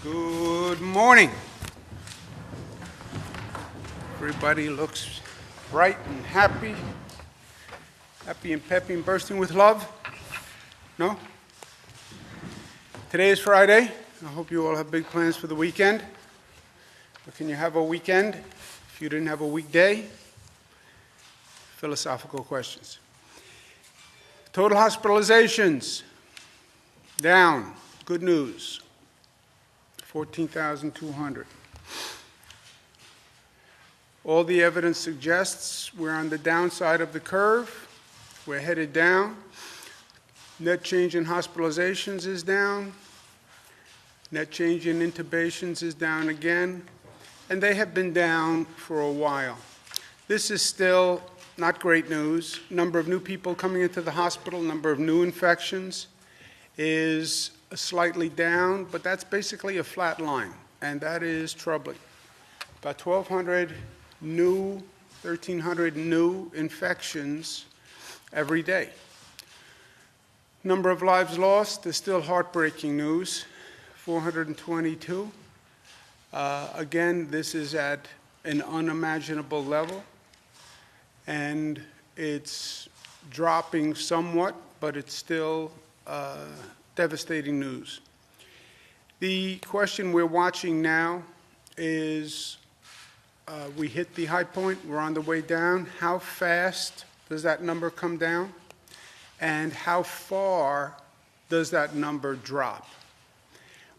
Good morning. Everybody looks bright and happy and peppy and bursting with love. No? Today is Friday. I hope you all have big plans for the weekend. But can you have a weekend if you didn't have a weekday? Philosophical questions. Total hospitalizations down. Good news. 14,200. All the evidence suggests we're on the downside of the curve. We're headed down. Net change in hospitalizations is down. Net change in intubations is down again. And they have been down for a while. This is still not great news. Number of new people coming into the hospital, number of new infections is slightly down, but that's basically a flat line, and that is troubling. About 1,200 new, 1,300 new infections every day. Number of lives lost is still heartbreaking news, 422. Again, this is at an unimaginable level, and it's dropping somewhat, but it's still devastating news. The question we're watching now is we hit the high point, we're on the way down. How fast does that number come down? And how far does that number drop?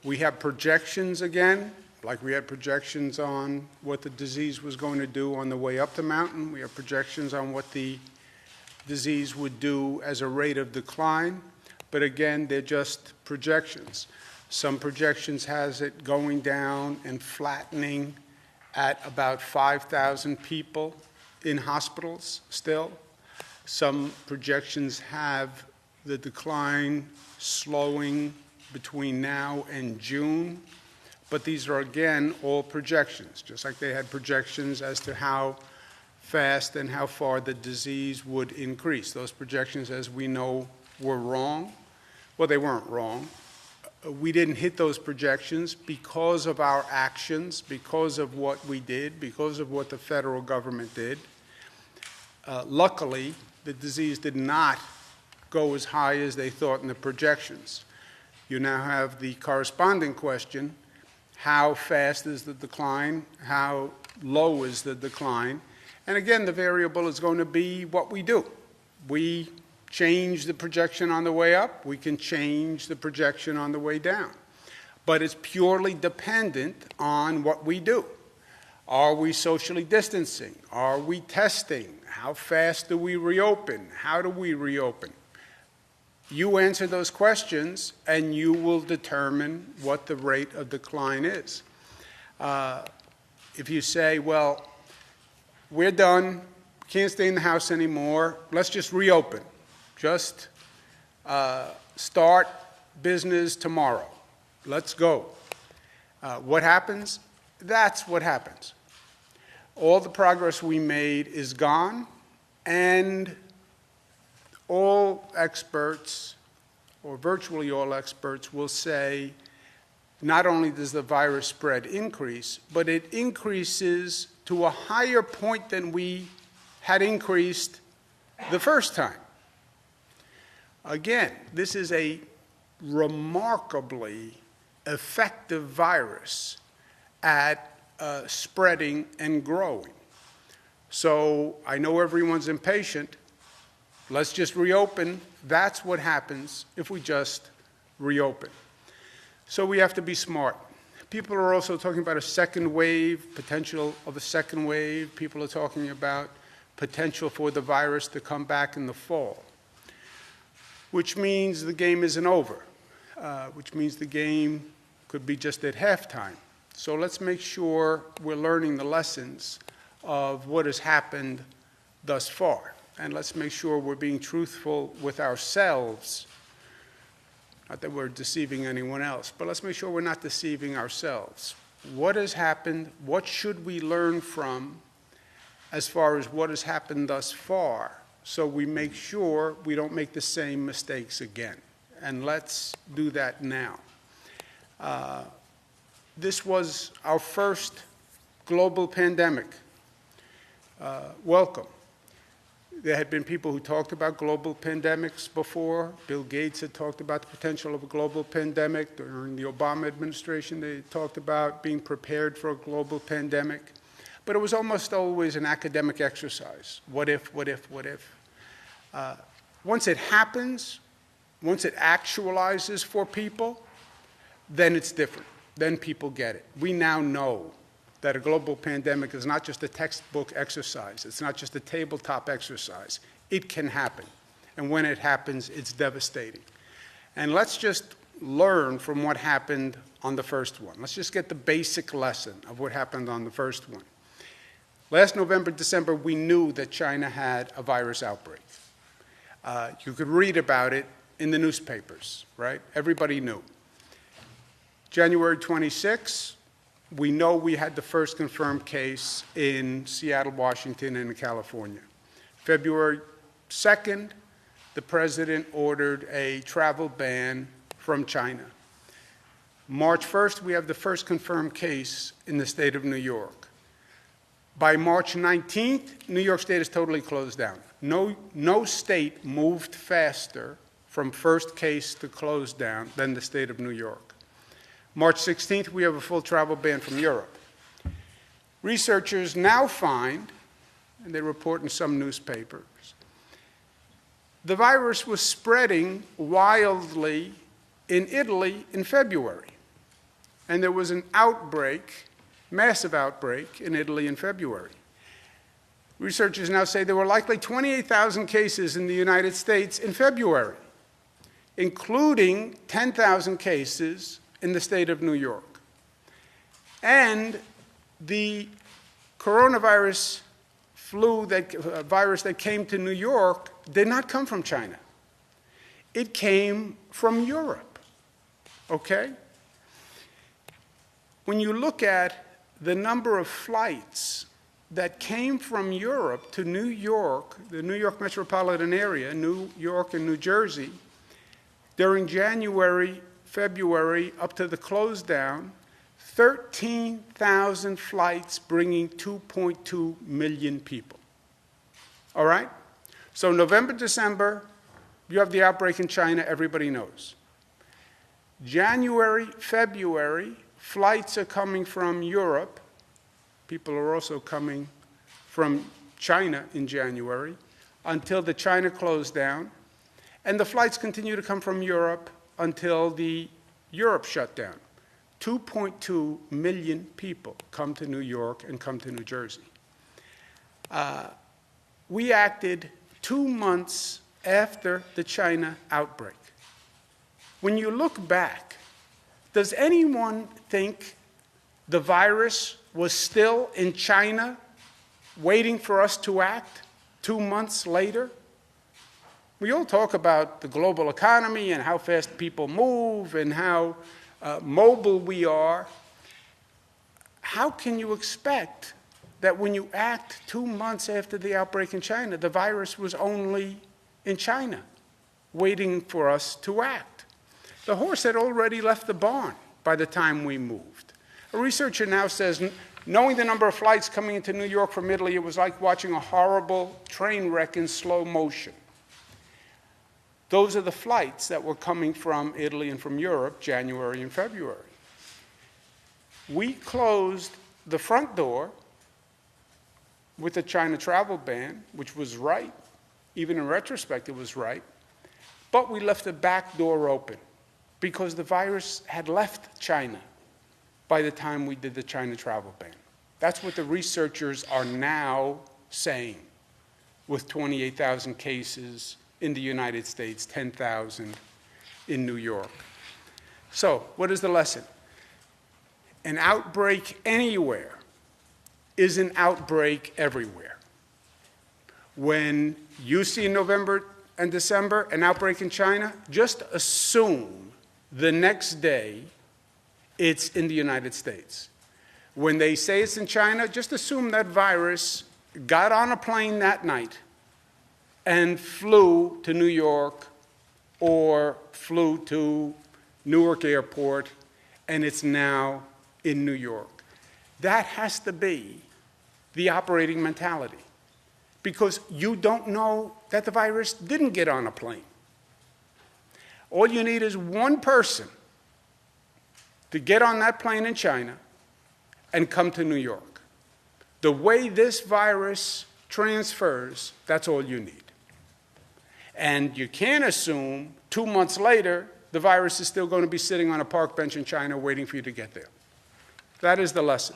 We have projections again, like we had projections on what the disease was going to do on the way up the mountain. We have projections on what the disease would do as a rate of decline. But again, they're just projections. Some projections has it going down and flattening at about 5,000 people in hospitals still. Some projections have the decline slowing between now and June. But these are, again, all projections, just like they had projections as to how fast and how far the disease would increase. Those projections, as we know, were wrong. Well, they weren't wrong. We didn't hit those projections because of our actions, because of what we did, because of what the federal government did. Luckily, the disease did not go as high as they thought in the projections. You now have the corresponding question: how fast is the decline? How low is the decline? And again, the variable is going to be what we do. We change the projection on the way up. We can change the projection on the way down. But it's purely dependent on what we do. Are we socially distancing? Are we testing? How fast do we reopen? How do we reopen? You answer those questions, and you will determine what the rate of decline is. If you say, well, we're done, can't stay in the house anymore, let's just reopen. Just start business tomorrow. Let's go. What happens? That's what happens. All the progress we made is gone, and all experts, or virtually all experts, will say not only does the virus spread increase, but it increases to a higher point than we had increased the first time. Again, this is a remarkably effective virus at spreading and growing. So I know everyone's impatient. Let's just reopen. That's what happens if we just reopen. So we have to be smart. People are also talking about a second wave, potential of a second wave. People are talking about potential for the virus to come back in the fall, which means the game isn't over, which means the game could be just at halftime. So let's make sure we're learning the lessons of what has happened thus far. And let's make sure we're being truthful with ourselves. Not that we're deceiving anyone else, but let's make sure we're not deceiving ourselves. What has happened? What should we learn from as far as what has happened thus far, so we make sure we don't make the same mistakes again? And let's do that now. this was our first global pandemic. Welcome. There had been people who talked about global pandemics before. Bill Gates had talked about the potential of a global pandemic. During the Obama administration, they talked about being prepared for a global pandemic. But it was almost always an academic exercise. What if, what if, what if? Once it happens, once it actualizes for people, then it's different. Then people get it. We now know that a global pandemic is not just a textbook exercise. It's not just a tabletop exercise. It can happen. And when it happens, it's devastating. And let's just learn from what happened on the first one. Let's just get the basic lesson of what happened on the first one. Last November, December, we knew that China had a virus outbreak. You could read about it in the newspapers, right? Everybody knew. January 26, we know we had the first confirmed case in Seattle, Washington, and in California. February 2nd, the president ordered a travel ban from China. March 1st, we have the first confirmed case in the state of New York. By March 19th, New York State is totally closed down. No state moved faster from first case to close down than the state of New York. March 16th, we have a full travel ban from Europe. Researchers now find, and they report in some newspapers, the virus was spreading wildly in Italy in February. And there was an outbreak, massive outbreak in Italy in February. Researchers now say there were likely 28,000 cases in the United States in February, including 10,000 cases in the state of New York. And the coronavirus virus that came to New York did not come from China. It came from Europe, okay? When you look at the number of flights that came from Europe to New York, the New York metropolitan area, New York and New Jersey, during January, February, up to the close down, 13,000 flights bringing 2.2 million people. All right? So November, December, you have the outbreak in China, everybody knows. January, February, flights are coming from Europe. People are also coming from China in January until the China closed down. And the flights continue to come from Europe until the Europe shut down. 2.2 million people come to New York and come to New Jersey. We acted 2 months after the China outbreak. When you look back, does anyone think the virus was still in China waiting for us to act 2 months later? We all talk about the global economy and how fast people move and how mobile we are. How can you expect that when you act 2 months after the outbreak in China, the virus was only in China, waiting for us to act? The horse had already left the barn by the time we moved. A researcher now says, knowing the number of flights coming into New York from Italy, it was like watching a horrible train wreck in slow motion. Those are the flights that were coming from Italy and from Europe, January and February. We closed the front door with the China travel ban, which was right. Even in retrospect, it was right. But we left the back door open because the virus had left China by the time we did the China travel ban. That's what the researchers are now saying, with 28,000 cases in the United States, 10,000 in New York. So, what is the lesson? An outbreak anywhere is an outbreak everywhere. When you see in November and December an outbreak in China, just assume the next day it's in the United States. When they say it's in China, just assume that virus got on a plane that night and flew to New York or flew to Newark Airport, and it's now in New York. That has to be the operating mentality, because you don't know that the virus didn't get on a plane. All you need is one person to get on that plane in China and come to New York. The way this virus transfers, that's all you need. And you can't assume 2 months later the virus is still going to be sitting on a park bench in China waiting for you to get there. That is the lesson.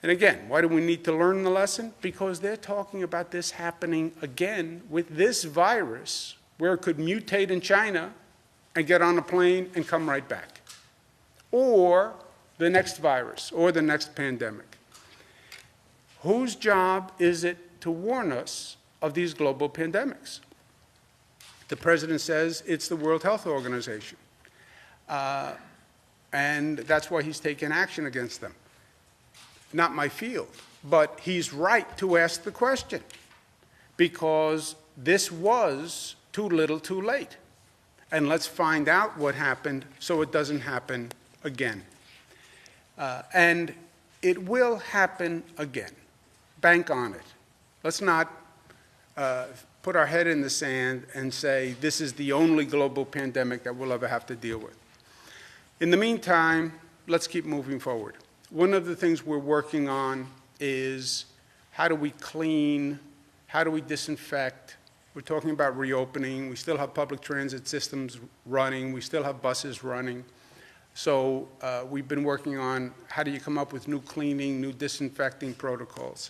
And again, why do we need to learn the lesson? Because they're talking about this happening again with this virus, where it could mutate in China and get on a plane and come right back. Or the next virus, or the next pandemic. Whose job is it to warn us of these global pandemics? The president says it's the World Health Organization. And that's why he's taken action against them. Not my field, but he's right to ask the question, because this was too little too late. And let's find out what happened so it doesn't happen again. And it will happen again. Bank on it. Let's not put our head in the sand and say this is the only global pandemic that we'll ever have to deal with. In the meantime, let's keep moving forward. One of the things we're working on is how do we clean, how do we disinfect. We're talking about reopening. We still have public transit systems running. We still have buses running. So we've been working on how do you come up with new cleaning, new disinfecting protocols.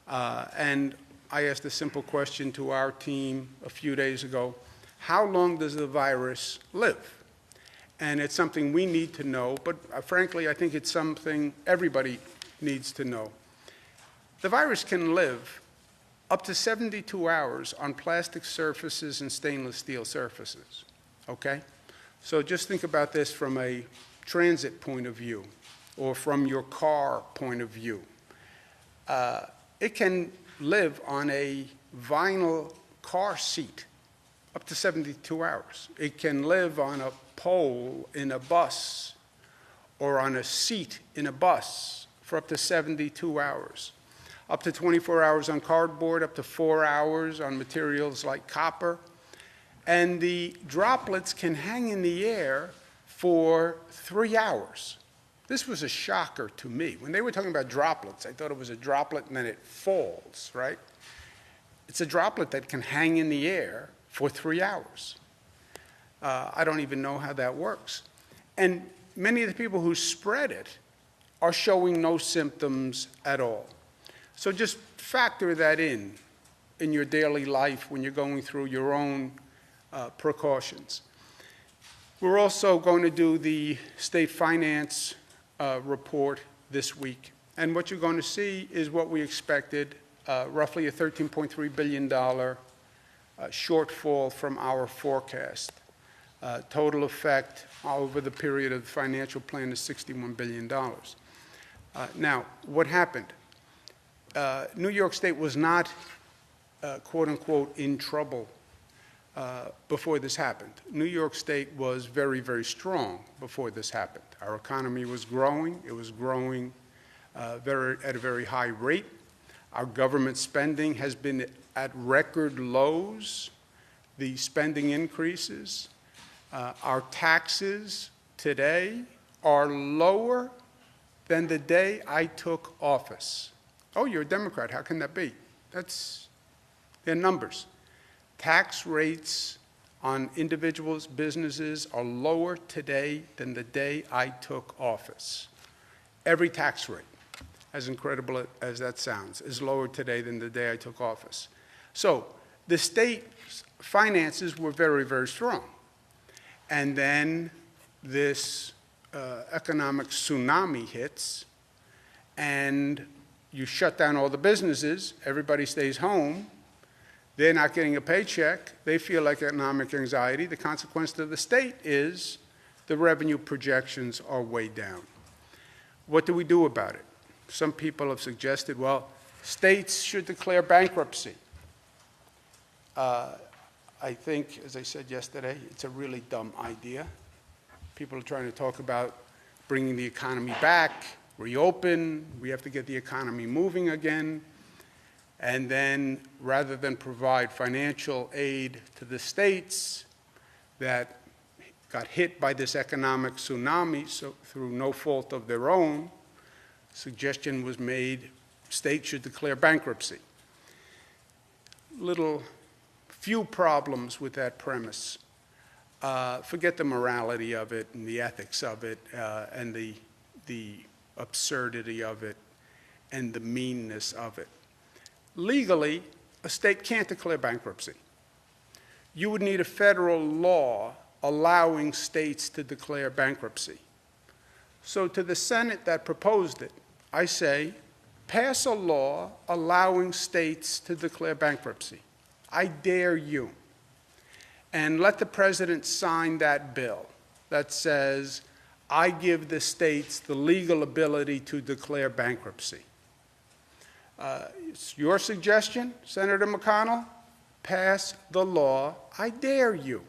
And I asked a simple question to our team a few days ago: how long does the virus live? And it's something we need to know, but frankly, I think it's something everybody needs to know. The virus can live up to 72 hours on plastic surfaces and stainless steel surfaces, okay? So just think about this from a transit point of view, or from your car point of view. It can live on a vinyl car seat up to 72 hours. It can live on a pole in a bus or on a seat in a bus for up to 72 hours. Up to 24 hours on cardboard, up to 4 hours on materials like copper. And the droplets can hang in the air for 3 hours. This was a shocker to me. When they were talking about droplets, I thought it was a droplet and then it falls, right? It's a droplet that can hang in the air for 3 hours. I don't even know how that works. And many of the people who spread it are showing no symptoms at all. So just factor that in your daily life when you're going through your own precautions. We're also going to do the state finance report this week. And what you're going to see is what we expected, roughly a $13.3 billion shortfall from our forecast. Total effect over the period of the financial plan is $61 billion. Now, what happened? New York State was not, quote unquote, in trouble before this happened. New York State was very, very strong before this happened. Our economy was growing. It was growing at a very high rate. Our government spending has been at record lows. The spending increases. Our taxes today are lower than the day I took office. Oh, you're a Democrat. How can that be? They're numbers. Tax rates on individuals, businesses are lower today than the day I took office. Every tax rate, as incredible as that sounds, is lower today than the day I took office. So the state's finances were very, very strong. And then this economic tsunami hits, and you shut down all the businesses, everybody stays home, they're not getting a paycheck, they feel like economic anxiety. The consequence to the state is the revenue projections are way down. What do we do about it? Some people have suggested, well, states should declare bankruptcy. I think, as I said yesterday, it's a really dumb idea. People are trying to talk about bringing the economy back, reopen, we have to get the economy moving again. And then, rather than provide financial aid to the states that got hit by this economic tsunami through no fault of their own, suggestion was made, states should declare bankruptcy. Few problems with that premise. Forget the morality of it and the ethics of it and the absurdity of it and the meanness of it. Legally, a state can't declare bankruptcy. You would need a federal law allowing states to declare bankruptcy. So to the Senate that proposed it, I say, pass a law allowing states to declare bankruptcy. I dare you. And let the president sign that bill that says, I give the states the legal ability to declare bankruptcy. It's your suggestion, Senator McConnell. Pass the law. I dare you.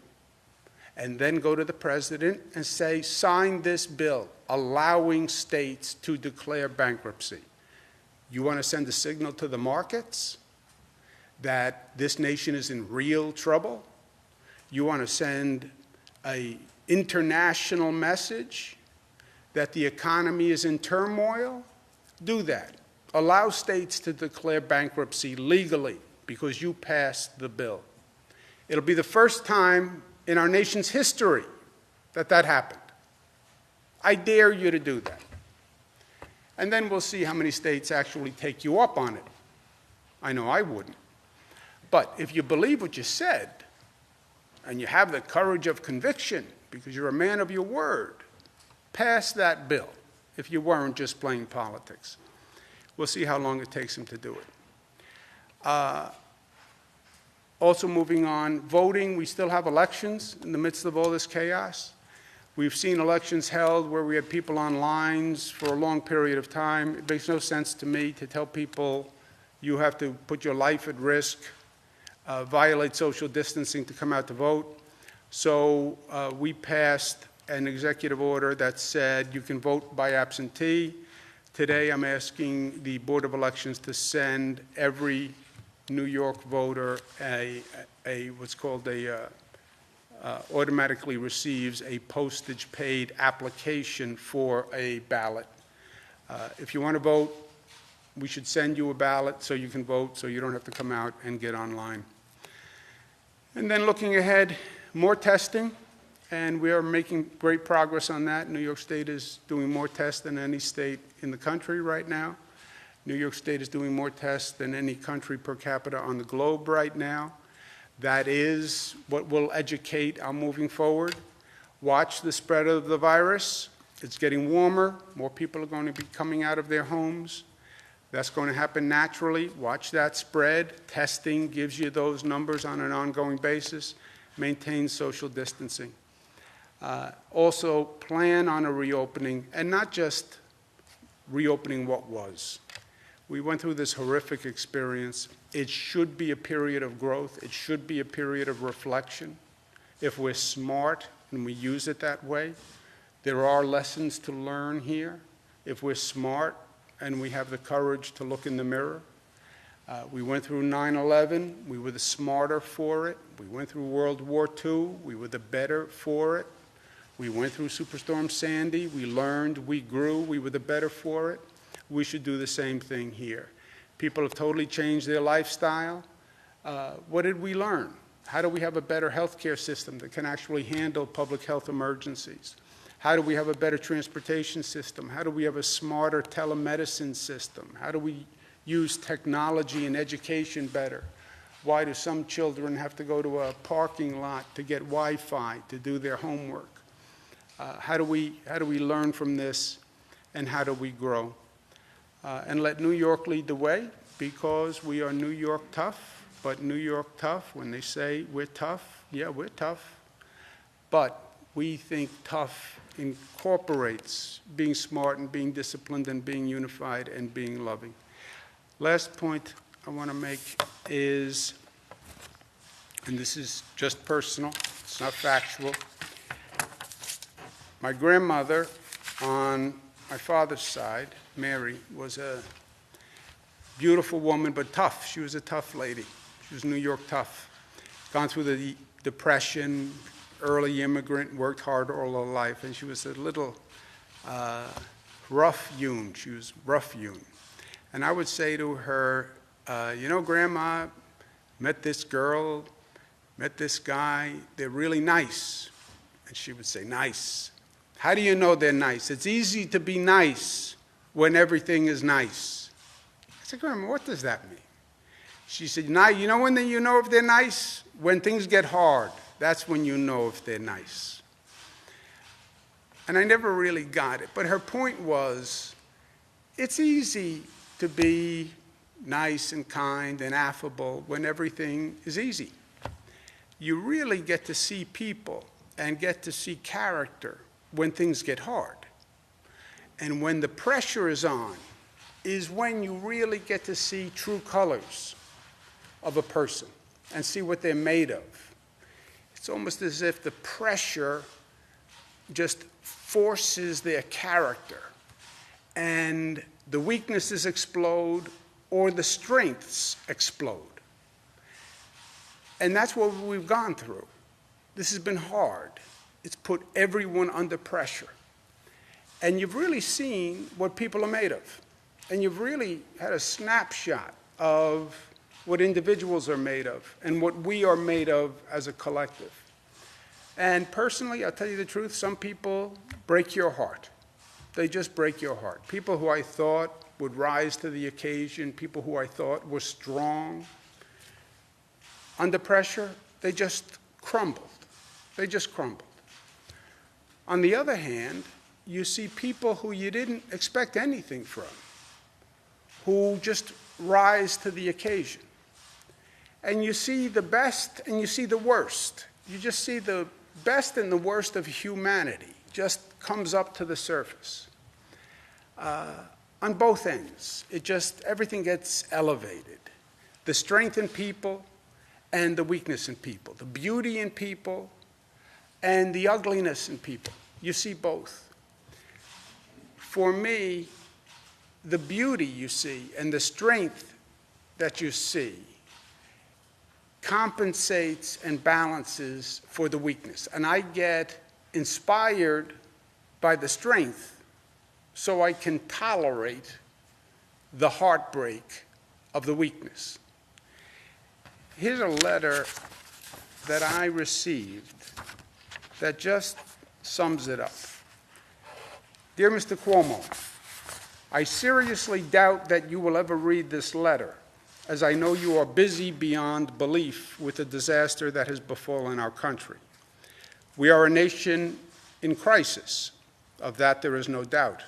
And then go to the president and say, sign this bill allowing states to declare bankruptcy. You want to send a signal to the markets that this nation is in real trouble? You want to send an international message that the economy is in turmoil? Do that. Allow states to declare bankruptcy legally because you passed the bill. It'll be the first time in our nation's history that that happened. I dare you to do that. And then we'll see how many states actually take you up on it. I know I wouldn't. But if you believe what you said, and you have the courage of conviction because you're a man of your word, pass that bill if you weren't just playing politics. We'll see how long it takes him to do it. Also moving on, voting, we still have elections in the midst of all this chaos. We've seen elections held where we had people on lines for a long period of time. It makes no sense to me to tell people you have to put your life at risk, violate social distancing to come out to vote. So we passed an executive order that said you can vote by absentee. Today I'm asking the Board of Elections to send every New York voter what's called automatically receives a postage-paid application for a ballot. If you want to vote, we should send you a ballot so you can vote, so you don't have to come out and get online. And then looking ahead, more testing, and we are making great progress on that. New York State is doing more tests than any state in the country right now. New York State is doing more tests than any country per capita on the globe right now. That is what will educate our moving forward. Watch the spread of the virus. It's getting warmer. More people are going to be coming out of their homes. That's going to happen naturally. Watch that spread. Testing gives you those numbers on an ongoing basis. Maintain social distancing. Also, plan on a reopening, and not just reopening what was. We went through this horrific experience. It should be a period of growth. It should be a period of reflection. If we're smart and we use it that way, there are lessons to learn here. If we're smart and we have the courage to look in the mirror. We went through 9/11. We were the smarter for it. We went through World War II. We were the better for it. We went through Superstorm Sandy. We learned. We grew. We were the better for it. We should do the same thing here. People have totally changed their lifestyle. What did we learn? How do we have a better healthcare system that can actually handle public health emergencies? How do we have a better transportation system? How do we have a smarter telemedicine system? How do we use technology in education better? Why do some children have to go to a parking lot to get Wi-Fi to do their homework? How do we learn from this, and how do we grow? And let New York lead the way, because we are New York tough. But New York tough, when they say we're tough, yeah, we're tough. But we think tough incorporates being smart and being disciplined and being unified and being loving. Last point I want to make is, and this is just personal, it's not factual. My grandmother on my father's side, Mary, was a beautiful woman, but tough. She was a tough lady. She was New York tough. Gone through the Depression, early immigrant, worked hard all her life, and she was a little rough-hewn. She was rough-hewn. And I would say to her, you know, Grandma, met this girl, met this guy, they're really nice. And she would say, nice. How do you know they're nice? It's easy to be nice when everything is nice. I said, Grandma, what does that mean? She said, you know when you know if they're nice? When things get hard, that's when you know if they're nice. And I never really got it. But her point was, it's easy to be nice and kind and affable when everything is easy. You really get to see people and get to see character when things get hard. And when the pressure is on, is when you really get to see true colors of a person and see what they're made of. It's almost as if the pressure just forces their character, and the weaknesses explode or the strengths explode. And that's what we've gone through. This has been hard. It's put everyone under pressure. And you've really seen what people are made of. And you've really had a snapshot of what individuals are made of and what we are made of as a collective. And personally, I'll tell you the truth, some people break your heart. They just break your heart. People who I thought would rise to the occasion, people who I thought were strong, under pressure, they just crumbled. They just crumbled. On the other hand, you see people who you didn't expect anything from, who just rise to the occasion. And you see the best and you see the worst. You just see the best and the worst of humanity just comes up to the surface. On both ends, everything gets elevated. The strength in people and the weakness in people. The beauty in people and the ugliness in people. You see both. For me, the beauty you see and the strength that you see compensates and balances for the weakness. And I get inspired by the strength so I can tolerate the heartbreak of the weakness. Here's a letter that I received that just sums it up. Dear Mr. Cuomo, I seriously doubt that you will ever read this letter, as I know you are busy beyond belief with the disaster that has befallen our country. We are a nation in crisis. Of that, there is no doubt.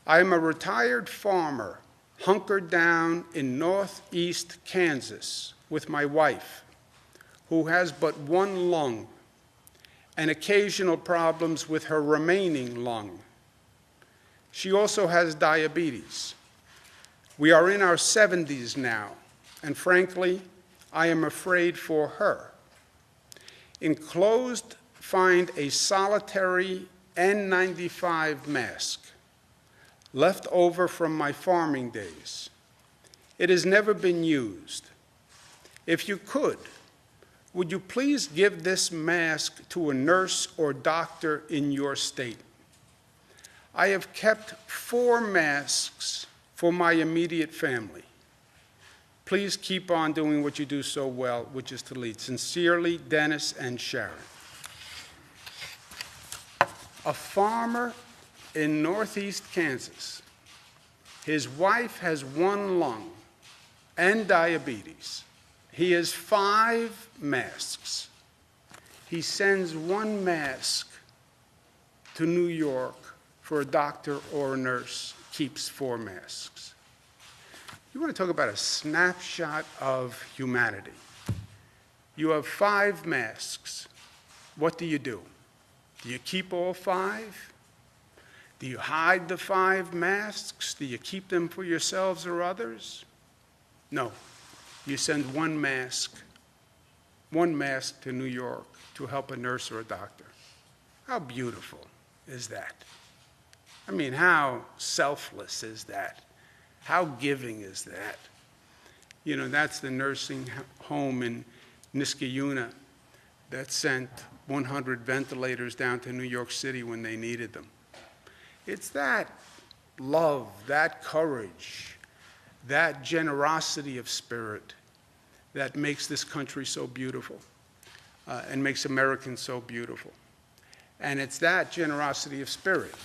I am a retired farmer hunkered down in northeast Kansas with my wife, who has but one lung and occasional problems with her remaining lung. She also has diabetes. We are in our 70s now, and frankly, I am afraid for her. Enclosed, find a solitary N95 mask left over from my farming days. It has never been used. If you could, would you please give this mask to a nurse or doctor in your state? I have kept 4 masks for my immediate family. Please keep on doing what you do so well, which is to lead. Sincerely, Dennis and Sharon. A farmer in northeast Kansas. His wife has one lung and diabetes. He has 5 masks. He sends 1 mask to New York for a doctor or a nurse, keeps 4 masks. You want to talk about a snapshot of humanity. You have 5 masks. What do? Do you keep all 5? Do you hide the 5 masks? Do you keep them for yourselves or others? No. You send 1 mask to New York to help a nurse or a doctor. How beautiful is that? I mean, how selfless is that? How giving is that? You know, that's the nursing home in Niskayuna that sent 100 ventilators down to New York City when they needed them. It's that love, that courage, that generosity of spirit that makes this country so beautiful and makes Americans so beautiful. And it's that generosity of spirit,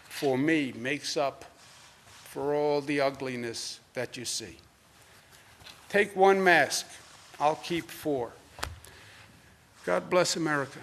for me, makes up for all the ugliness that you see. Take one mask, I'll keep 4. God bless America.